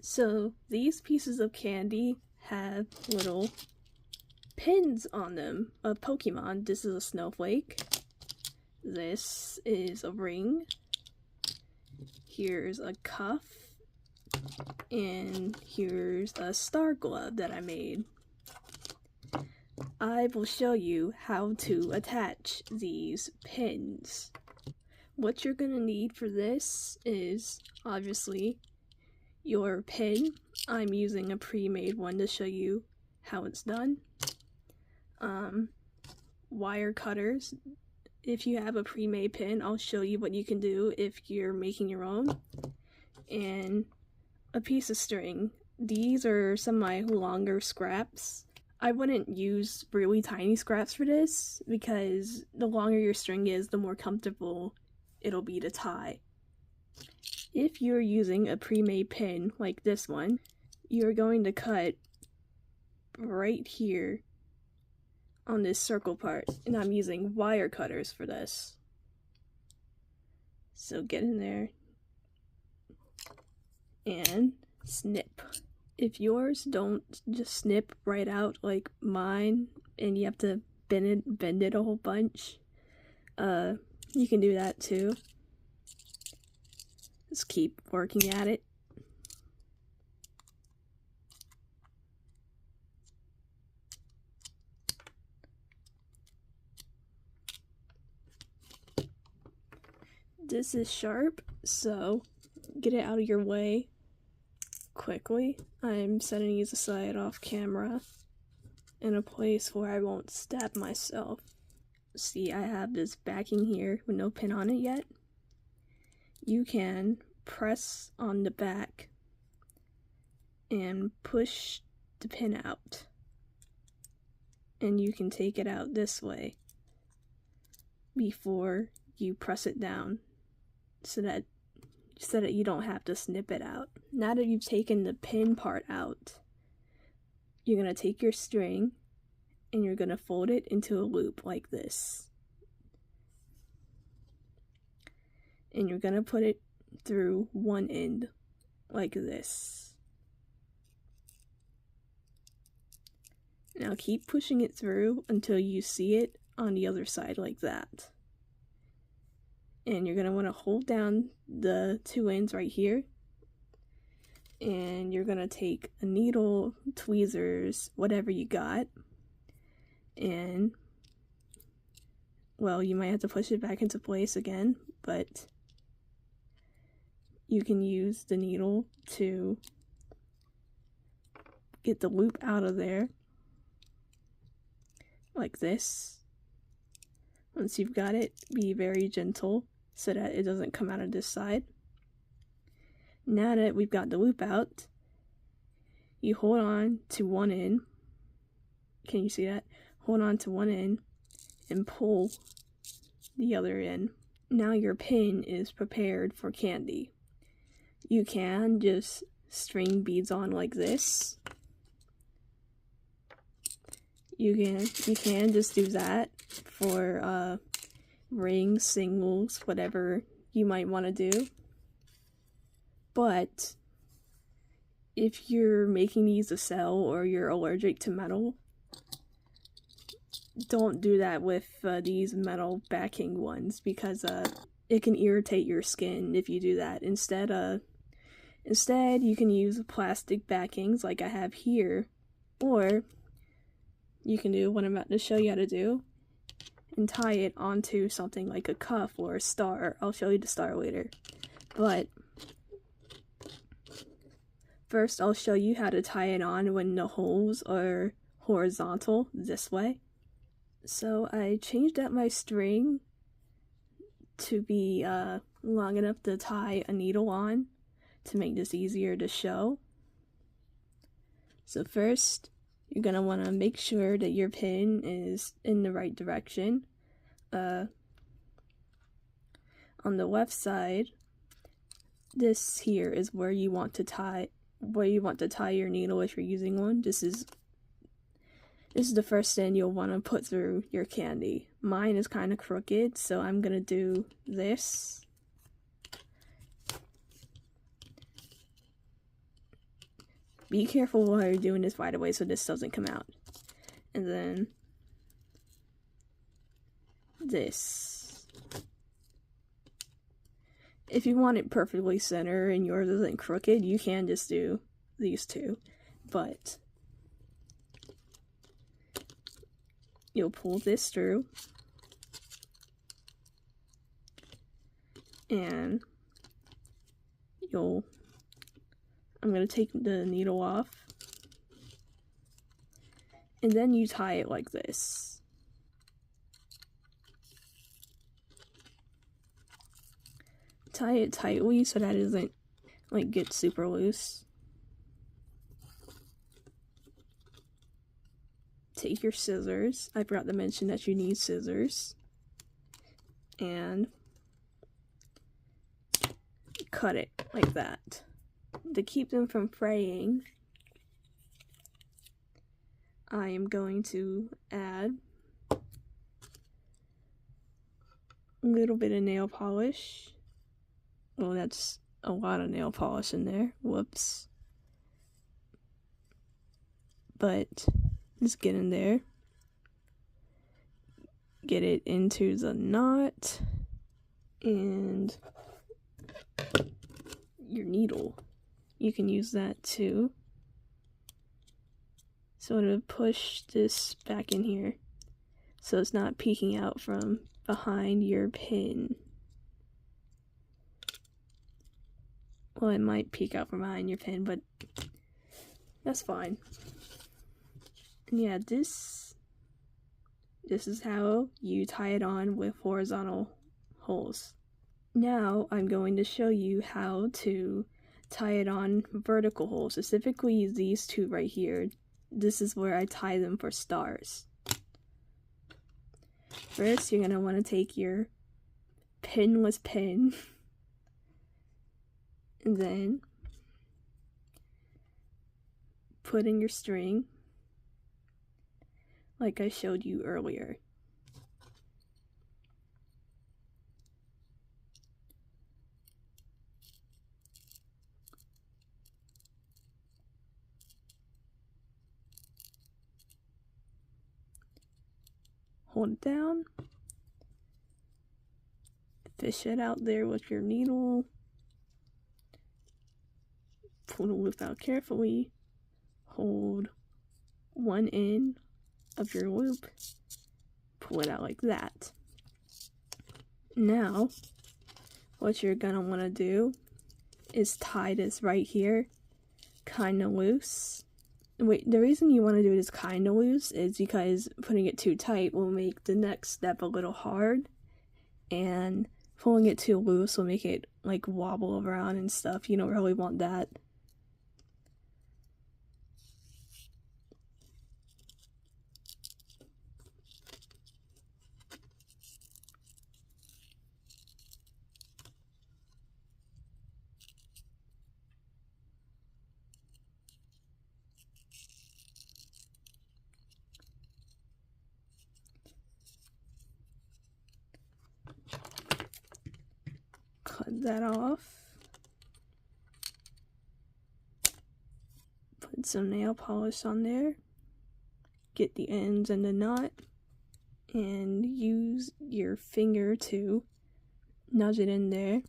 So these pieces of candy have little pins on them of Pokemon. This is a snowflake. This is a ring. Here's a cuff. And here's a star glove that I made. I will show you how to attach these pins. What you're gonna need for this is obviously your pin. I'm using a pre-made one to show you how it's done. Wire cutters. If you have a pre-made pin, I'll show you what you can do if you're making your own. And a piece of string. These are some of my longer scraps. I wouldn't use really tiny scraps for this because the longer your string is, the more comfortable it'll be to tie. If you're using a pre-made pin like this one, you're going to cut right here on this circle part, and I'm using wire cutters for this. So get in there and snip. If yours don't just snip right out like mine and you have to bend it a whole bunch, you can do that too. Just keep working at it. This is sharp, so get it out of your way quickly. I'm setting these aside off camera in a place where I won't stab myself. See, I have this backing here with no pin on it yet. You can press on the back and push the pin out, and you can take it out this way before you press it down so that you don't have to snip it out. Now that you've taken the pin part out, you're going to take your string and you're going to fold it into a loop like this. And you're going to put it through one end like this. Now keep pushing it through until you see it on the other side like that. And you're going to want to hold down the two ends right here. And you're going to take a needle, tweezers, whatever you got. And, well, you might have to push it back into place again, but you can use the needle to get the loop out of there. Like this. Once you've got it, be very gentle so that it doesn't come out of this side. Now that we've got the loop out, you hold on to one end. Can you see that? Hold on to one end and pull the other end. Now your pin is prepared for Kandi. You can just string beads on like this. You can just do that for rings, singles, whatever you might want to do. But if you're making these to sell or you're allergic to metal, don't do that with these metal backing ones because it can irritate your skin if you do that. Instead you can use plastic backings like I have here, or you can do what I'm about to show you how to do and tie it onto something like a cuff or a star. I'll show you the star later. But first I'll show you how to tie it on when the holes are horizontal this way. So I changed up my string to be long enough to tie a needle on to make this easier to show. So first, you're going to want to make sure that your pin is in the right direction. On the left side, this here is where you want to tie your needle if you're using one. This is the first end you'll want to put through your Kandi. Mine is kind of crooked, so I'm going to do this. Be careful while you're doing this, by the way, so this doesn't come out. And then this. If you want it perfectly center and yours isn't crooked, you can just do these two. But you'll pull this through. And I'm going to take the needle off. And then you tie it like this. Tie it tightly so that it doesn't like get super loose. Take your scissors. I forgot to mention that you need scissors. And cut it like that. To keep them from fraying, I am going to add a little bit of nail polish. Oh, that's a lot of nail polish in there. Whoops. But just get in there. Get it into the knot. And your needle. You can use that too. So to push this back in here so it's not peeking out from behind your pin. Well, it might peek out from behind your pin, but that's fine. And yeah, this is how you tie it on with horizontal holes. Now I'm going to show you how to tie it on vertical holes, specifically these two right here. This is where I tie them for stars. First, you're going to want to take your pinless pin and then put in your string like I showed you earlier. Hold it down, fish it out there with your needle, pull the loop out carefully, hold one end of your loop, pull it out like that. Now, what you're gonna want to do is tie this right here kind of loose. Wait, the reason you want to do this kind of loose is because putting it too tight will make the next step a little hard, and pulling it too loose will make it like wobble around and stuff. You don't really want that. Cut that off. Put some nail polish on there. Get the ends in the knot. And use your finger to nudge it in there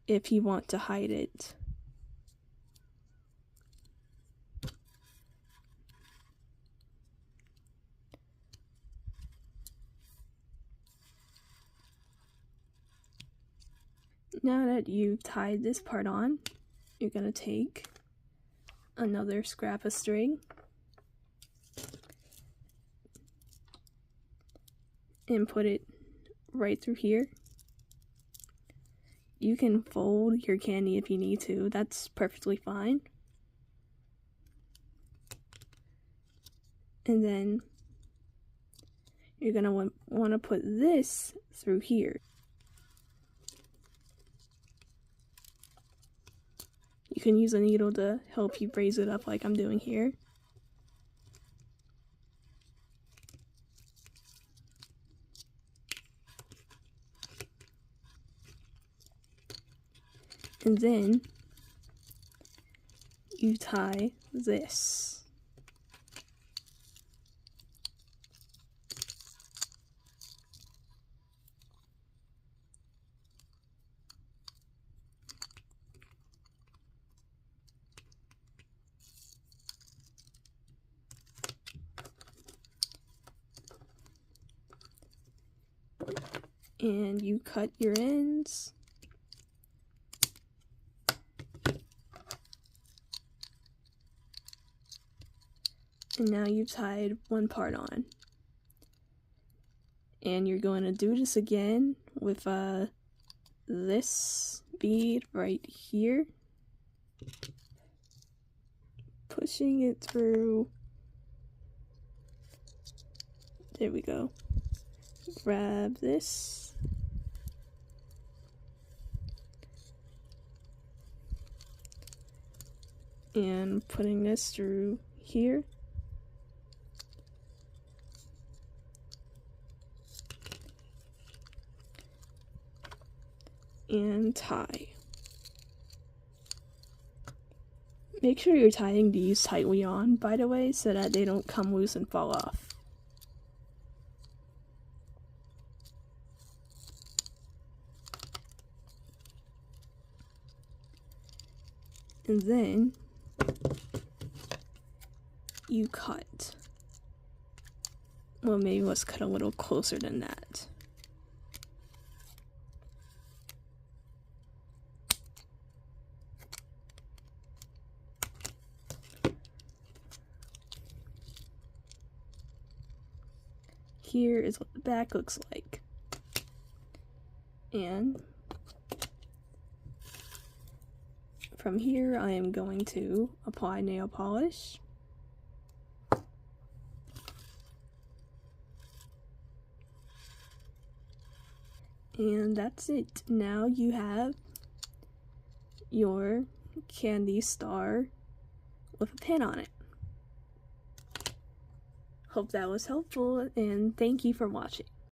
if you want to hide it. Now that you've tied this part on, you're going to take another scrap of string and put it right through here. You can fold your candy if you need to, that's perfectly fine. And then you're going to want to put this through here. You can use a needle to help you raise it up like I'm doing here. And then you tie this. And you cut your ends. And now you've tied one part on. And you're going to do this again with this bead right here. Pushing it through. There we go. Grab this. And putting this through here. And tie. Make sure you're tying these tightly on, by the way, so that they don't come loose and fall off. And then you cut. Well, maybe let's cut a little closer than that. Here is what the back looks like. And from here, I am going to apply nail polish. And that's it. Now you have your candy star with a pin on it. Hope that was helpful, and thank you for watching.